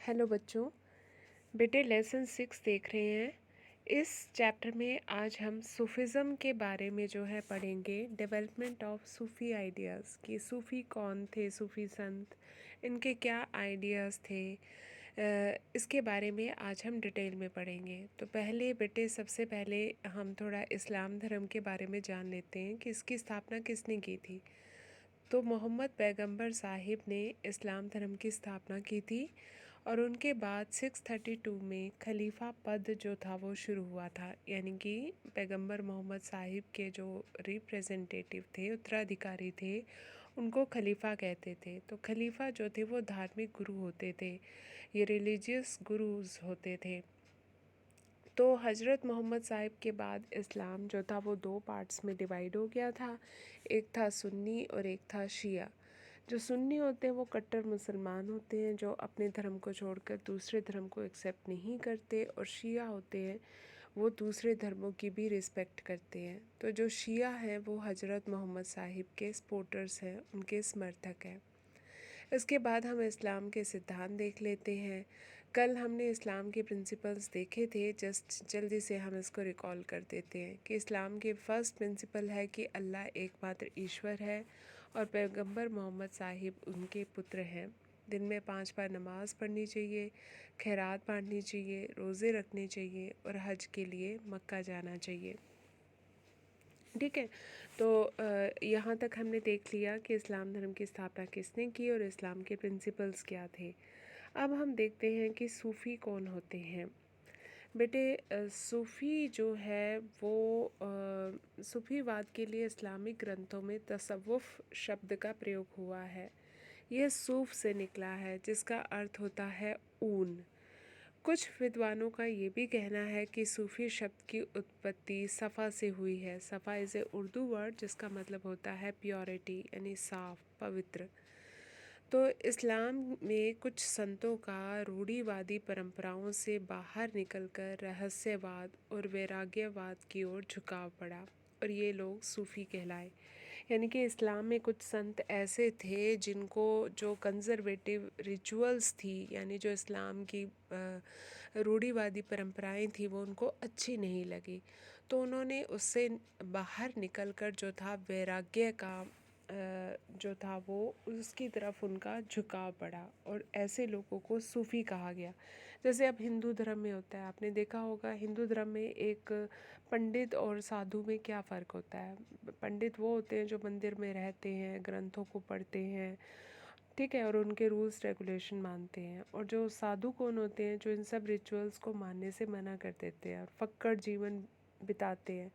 Hello बच्चों। बेटे lesson 6 देख रहे हैं। इस चैप्टर में आज हम सूफिज़्म के बारे में जो है पढ़ेंगे। डेवलपमेंट ऑफ सूफ़ी आइडियाज़ कि सूफ़ी कौन थे, सूफ़ी संत, इनके क्या आइडियाज़ थे। इसके बारे में आज हम डिटेल में पढ़ेंगे। तो पहले बेटे सबसे पहले हम थोड़ा इस्लाम धर्म के बारे में जान लेते हैं कि इसकी स्थापना किसने की थी। तो मोहम्मद पैगंबर साहिब ने इस्लाम धर्म की स्थापना की थी और उनके बाद 632 में खलीफा पद जो था वो शुरू हुआ था। यानी कि पैगंबर मोहम्मद साहिब के जो रिप्रेजेंटेटिव थे, उत्तराधिकारी थे, उनको खलीफा कहते थे। तो खलीफा जो थे वो धार्मिक गुरु होते थे, ये रिलीजियस गुरुज होते थे। तो हज़रत मोहम्मद साहिब के बाद इस्लाम जो था वो दो पार्ट्स में डिवाइड हो गया था। एक था सुन्नी और एक था शिया। जो सुन्नी होते हैं वो कट्टर मुसलमान होते हैं जो अपने धर्म को छोड़कर दूसरे धर्म को एक्सेप्ट नहीं करते, और शिया होते हैं वो दूसरे धर्मों की भी रिस्पेक्ट करते हैं। तो जो शिया हैं वो हज़रत मोहम्मद साहिब के सपोर्टर्स हैं, उनके समर्थक हैं। इसके बाद हम इस्लाम के सिद्धांत देख लेते हैं। कल हमने इस्लाम के प्रिंसिपल्स देखे थे, जस्ट जल्दी से हम इसको रिकॉल कर देते हैं कि इस्लाम के फर्स्ट प्रिंसिपल है कि अल्लाह एकमात्र ईश्वर है और पैगंबर मोहम्मद साहिब उनके पुत्र हैं। दिन में 5 बार नमाज़ पढ़नी चाहिए, खैरात बांटनी चाहिए, रोज़े रखने चाहिए और हज के लिए मक्का जाना चाहिए। ठीक है। तो यहाँ तक हमने देख लिया कि इस्लाम धर्म की स्थापना किसने की और इस्लाम के प्रिंसिपल्स क्या थे। अब हम देखते हैं कि सूफ़ी कौन होते हैं। बेटे सूफ़ी जो है वो सूफ़ीवाद के लिए इस्लामिक ग्रंथों में तसव्वुफ़ शब्द का प्रयोग हुआ है। यह सूफ़ से निकला है जिसका अर्थ होता है ऊन। कुछ विद्वानों का ये भी कहना है कि सूफ़ी शब्द की उत्पत्ति सफ़ा से हुई है। सफ़ा इज़ ए उर्दू वर्ड जिसका मतलब होता है प्योरिटी, यानी साफ़, पवित्र। तो इस्लाम में कुछ संतों का रूढ़िवादी परंपराओं से बाहर निकलकर रहस्यवाद और वैराग्यवाद की ओर झुकाव पड़ा और ये लोग सूफ़ी कहलाए। यानी कि इस्लाम में कुछ संत ऐसे थे जिनको जो कंज़र्वेटिव रिचुअल्स थी, यानी जो इस्लाम की रूढ़िवादी परंपराएं थी, वो उनको अच्छी नहीं लगी। तो उन्होंने उससे बाहर निकलकर जो था वैराग्य का जो था वो उसकी तरफ उनका झुकाव पड़ा और ऐसे लोगों को सूफ़ी कहा गया। जैसे अब हिंदू धर्म में होता है, आपने देखा होगा हिंदू धर्म में एक पंडित और साधु में क्या फ़र्क होता है। पंडित वो होते हैं जो मंदिर में रहते हैं, ग्रंथों को पढ़ते हैं, ठीक है, और उनके रूल्स रेगुलेशन मानते हैं। और जो साधु कौन होते हैं, जो इन सब रिचुअल्स को मानने से मना कर देते हैं और फक्कड़ जीवन बिताते हैं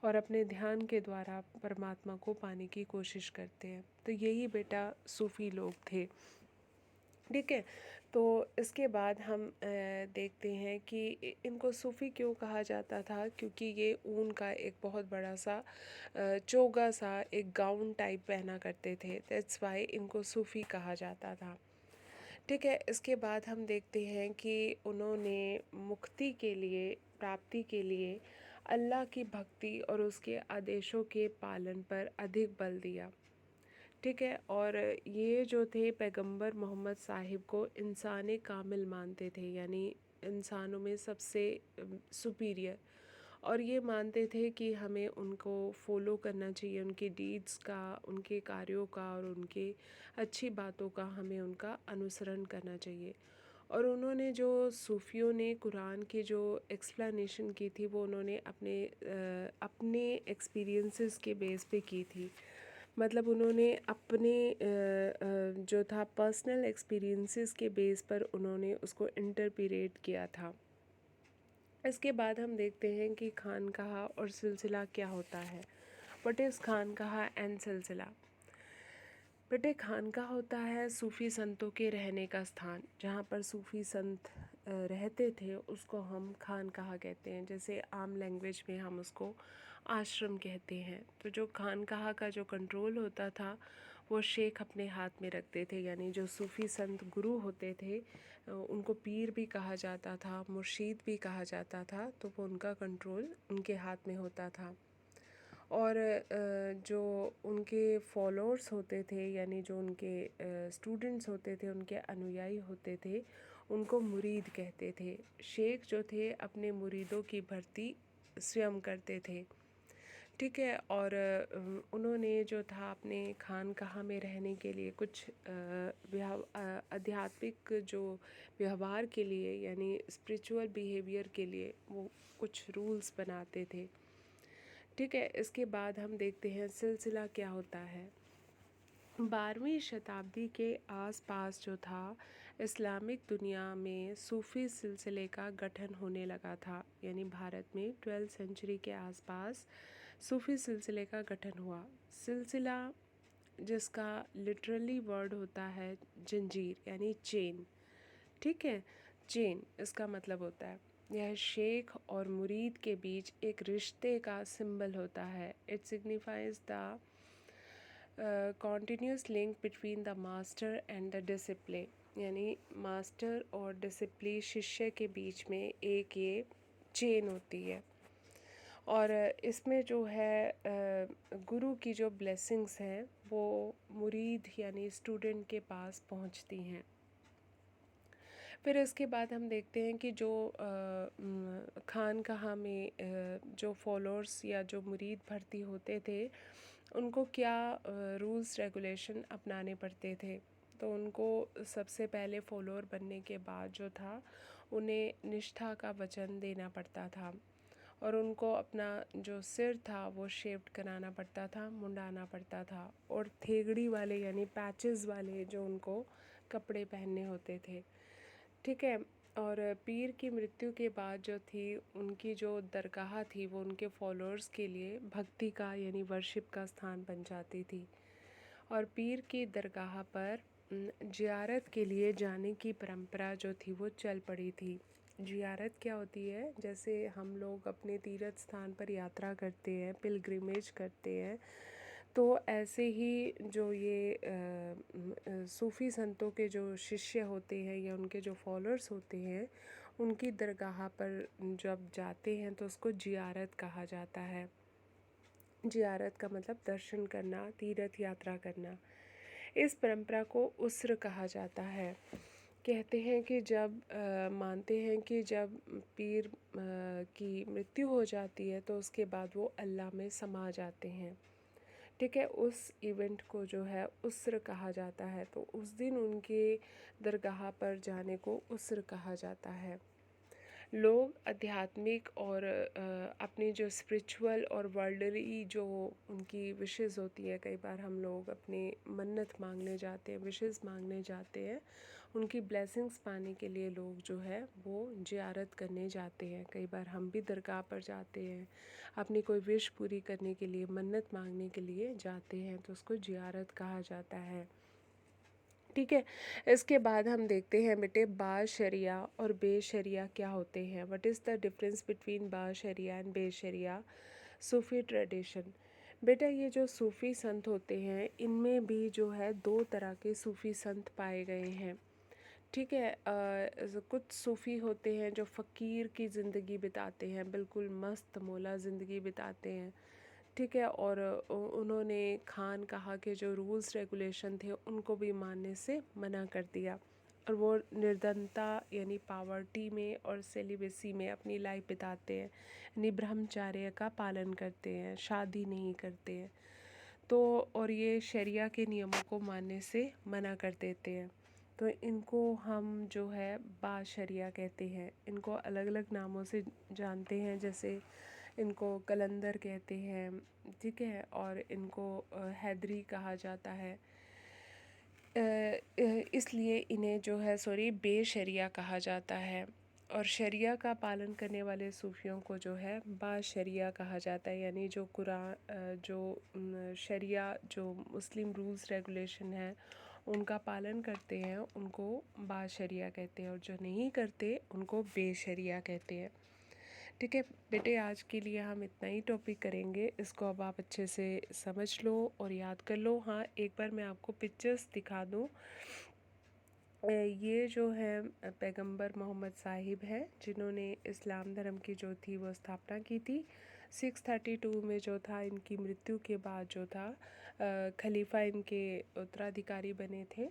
और अपने ध्यान के द्वारा परमात्मा को पाने की कोशिश करते हैं। तो यही बेटा सूफ़ी लोग थे। ठीक है। तो इसके बाद हम देखते हैं कि इनको सूफ़ी क्यों कहा जाता था, क्योंकि ये ऊन का एक बहुत बड़ा सा चोगा सा एक गाउन टाइप पहना करते थे। दैट्स वाई इनको सूफ़ी कहा जाता था। ठीक है। इसके बाद हम देखते हैं कि उन्होंने मुक्ति के लिए, प्राप्ति के लिए अल्लाह की भक्ति और उसके आदेशों के पालन पर अधिक बल दिया। ठीक है। और ये जो थे पैगंबर मोहम्मद साहिब को इंसान कामिल मानते थे, यानी इंसानों में सबसे सुपीरियर। और ये मानते थे कि हमें उनको फॉलो करना चाहिए, उनकी डीड्स का, उनके कार्यों का और उनके अच्छी बातों का हमें उनका अनुसरण करना चाहिए। और उन्होंने जो सूफ़ियों ने कुरान की जो एक्सप्लेनेशन की थी वो उन्होंने अपने एक्सपीरियंसेस के बेस पे की थी। मतलब उन्होंने अपने जो था पर्सनल एक्सपीरियंसेस के बेस पर उन्होंने उसको इंटरप्रेट किया था। इसके बाद हम देखते हैं कि खानकाहा और सिलसिला क्या होता है। व्हाट इज़ खानकाहा एंड सिलसिला। बेटे खानकाहा होता है सूफ़ी संतों के रहने का स्थान। जहाँ पर सूफ़ी संत रहते थे उसको हम खानकाहा कहते हैं। जैसे आम लैंग्वेज में हम उसको आश्रम कहते हैं। तो जो खानकाहा का जो कंट्रोल होता था वो शेख अपने हाथ में रखते थे, यानी जो सूफ़ी संत गुरु होते थे उनको पीर भी कहा जाता था, मुर्शीद भी कहा जाता था। तो वो उनका कंट्रोल उनके हाथ में होता था। और जो उनके फॉलोअर्स होते थे, यानी जो उनके स्टूडेंट्स होते थे, उनके अनुयायी होते थे, उनको मुरीद कहते थे। शेख जो थे अपने मुरीदों की भर्ती स्वयं करते थे, ठीक है। और उन्होंने जो था अपने खानकाह में रहने के लिए कुछ आध्यात्मिक जो व्यवहार के लिए, यानी स्पिरिचुअल बिहेवियर के लिए वो कुछ रूल्स बनाते थे, ठीक है। इसके बाद हम देखते हैं सिलसिला क्या होता है। 12वीं शताब्दी के आसपास जो था, इस्लामिक दुनिया में सूफ़ी सिलसिले का गठन होने लगा था। यानी भारत में 12th सेंचुरी के आसपास सूफ़ी सिलसिले का गठन हुआ। सिलसिला जिसका लिटरली वर्ड होता है जंजीर, यानी चेन, ठीक है। चेन इसका मतलब होता है, यह शेख और मुरीद के बीच एक रिश्ते का सिंबल होता है। It signifies the continuous link between the master and the disciple, यानी मास्टर और डिसिप्ली शिष्य के बीच में एक ये चेन होती है। और इसमें जो है गुरु की जो ब्लेसिंग्स हैं वो मुरीद यानी स्टूडेंट के पास पहुंचती हैं। फिर इसके बाद हम देखते हैं कि जो खानकाह में जो फॉलोअर्स या जो मुरीद भर्ती होते थे, उनको क्या रूल्स रेगुलेशन अपनाने पड़ते थे। तो उनको सबसे पहले फॉलोअर बनने के बाद जो था, उन्हें निष्ठा का वचन देना पड़ता था, और उनको अपना जो सिर था वो शेव्ड कराना पड़ता था, मुंडाना पड़ता था, और थेगड़ी वाले यानी पैचेस वाले जो उनको कपड़े पहनने होते थे, ठीक है। और पीर की मृत्यु के बाद जो थी, उनकी जो दरगाह थी वो उनके फॉलोअर्स के लिए भक्ति का यानी वर्शिप का स्थान बन जाती थी। और पीर की दरगाह पर ज़ियारत के लिए जाने की परंपरा जो थी वो चल पड़ी थी। ज़ियारत क्या होती है, जैसे हम लोग अपने तीर्थ स्थान पर यात्रा करते हैं, पिलग्रिमेज करते हैं, तो ऐसे ही जो ये सूफ़ी संतों के जो शिष्य होते हैं या उनके जो फॉलोअर्स होते हैं, उनकी दरगाह पर जब जाते हैं तो उसको ज़ियारत कहा जाता है। ज़ियारत का मतलब दर्शन करना, तीर्थ यात्रा करना। इस परंपरा को उस्र कहा जाता है। कहते हैं कि जब मानते हैं कि जब पीर की मृत्यु हो जाती है तो उसके बाद वो अल्लाह में समा जाते हैं, ठीक है। उस इवेंट को जो है उस्र कहा जाता है। तो उस दिन उनके दरगाह पर जाने को उस्र कहा जाता है। लोग आध्यात्मिक और अपनी जो स्पिरिचुअल और वर्ल्डली जो उनकी विशेज़ होती है, कई बार हम लोग अपनी मन्नत मांगने जाते हैं, विशेज़ मांगने जाते हैं, उनकी ब्लेसिंग्स पाने के लिए लोग जो है वो ज़ियारत करने जाते हैं। कई बार हम भी दरगाह पर जाते हैं, अपनी कोई विश पूरी करने के लिए, मन्नत मांगने के लिए जाते हैं, तो उसको ज़ियारत कहा जाता है, ठीक है। इसके बाद हम देखते हैं बेटे बाशरिया और बेशरिया क्या होते हैं। What is the difference between बाशरिया एंड बेशरिया सूफ़ी ट्रेडिशन। बेटा ये जो सूफ़ी संत होते हैं, इनमें भी जो है दो तरह के सूफ़ी संत पाए गए हैं, ठीक है। कुछ सूफ़ी होते हैं जो फ़कीर की ज़िंदगी बिताते हैं, बिल्कुल मस्त मौला ज़िंदगी बिताते हैं, ठीक है। और उन्होंने खानकाह के जो रूल्स रेगुलेशन थे उनको भी मानने से मना कर दिया, और वो निर्धनता यानी पावर्टी में और सेलिबेसी में अपनी लाइफ बिताते हैं, यानी ब्रह्मचार्य का पालन करते हैं, शादी नहीं करते हैं। तो और ये शरिया के नियमों को मानने से मना कर देते हैं। तो इनको हम जो है बाशरिया कहते हैं। इनको अलग अलग नामों से जानते हैं, जैसे इनको कलंदर कहते हैं, ठीक है। और इनको हैदरी कहा जाता है। इसलिए इन्हें जो है बेशरिया कहा जाता है। और शरिया का पालन करने वाले सूफियों को जो है बाशरिया कहा जाता है, यानी जो कुरान जो शरिया जो मुस्लिम रूल्स रेगुलेशन है उनका पालन करते हैं उनको बाशरिया कहते हैं, और जो नहीं करते उनको बेशरिया कहते हैं, ठीक है। बेटे आज के लिए हम इतना ही टॉपिक करेंगे, इसको अब आप अच्छे से समझ लो और याद कर लो। हाँ, एक बार मैं आपको पिक्चर्स दिखा दूँ। ये जो है पैगंबर मोहम्मद साहिब हैं, जिन्होंने इस्लाम धर्म की जो थी वो स्थापना की थी 632 में जो था इनकी मृत्यु के बाद जो था खलीफा इनके उत्तराधिकारी बने थे।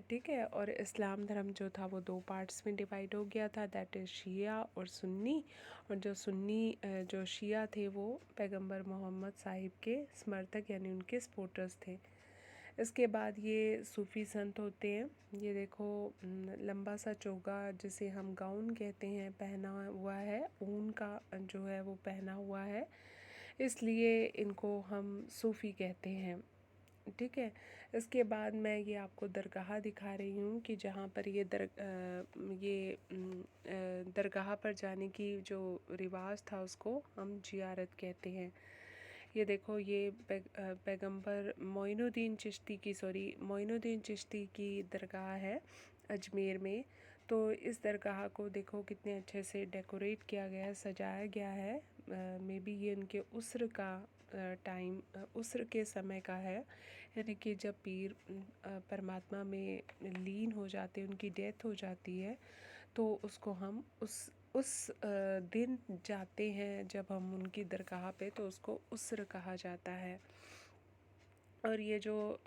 ठीक है। और इस्लाम धर्म जो था वो दो पार्ट्स में डिवाइड हो गया था, दैट इज़ शिया और सुन्नी। और जो सुन्नी जो शिया थे वो पैगंबर मोहम्मद साहिब के समर्थक यानी उनके सपोर्टर्स थे। इसके बाद ये सूफ़ी संत होते हैं। ये देखो लंबा सा चोगा जिसे हम गाउन कहते हैं पहना हुआ है, ऊन का जो है वो पहना हुआ है, इसलिए इनको हम सूफ़ी कहते हैं। ठीक है। इसके बाद मैं ये आपको दरगाह दिखा रही हूँ कि जहाँ पर दरगाह पर जाने की जो रिवाज था उसको हम जियारत कहते हैं। ये देखो ये पैगंबर मोइनुद्दीन चिश्ती की दरगाह है अजमेर में। तो इस दरगाह को देखो कितने अच्छे से डेकोरेट किया गया है, सजाया गया है। मे बी ये उनके उसर का उसर के समय का है, यानी कि जब पीर परमात्मा में लीन हो जाते हैं, उनकी डेथ हो जाती है, तो उसको हम उस दिन जाते हैं जब हम उनकी दरगाह पे, तो उसको उसर कहा जाता है। और ये जो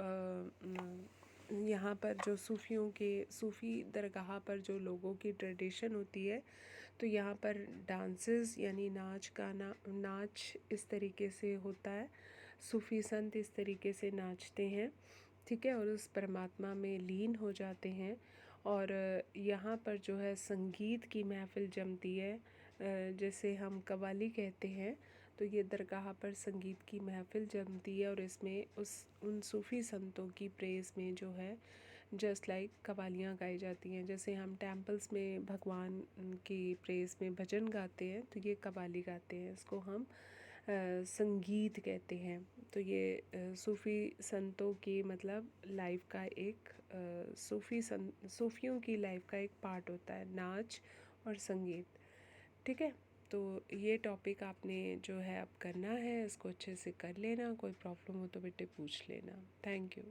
यहाँ पर जो सूफ़ी दरगाह पर जो लोगों की ट्रेडिशन होती है, तो यहाँ पर डांसेस यानी नाच इस तरीके से होता है। सूफ़ी संत इस तरीके से नाचते हैं। ठीक है। और उस परमात्मा में लीन हो जाते हैं। और यहाँ पर जो है संगीत की महफ़िल जमती है, जैसे हम कव्वाली कहते हैं। तो ये दरगाह पर संगीत की महफ़िल जमती है और इसमें उन सूफ़ी संतों की प्रेज़ में जो है जस्ट लाइक कव्वालियाँ गाई जाती हैं। जैसे हम टेम्पल्स में भगवान की प्रेज़ में भजन गाते हैं, तो ये कव्वाली गाते हैं, इसको हम संगीत कहते हैं। तो ये सूफ़ी संतों की मतलब लाइफ का एक सूफ़ियों की लाइफ का एक पार्ट होता है नाच और संगीत। ठीक है। तो ये टॉपिक आपने जो है अब करना है, इसको अच्छे से कर लेना। कोई प्रॉब्लम हो तो बेटे पूछ लेना। Thank you.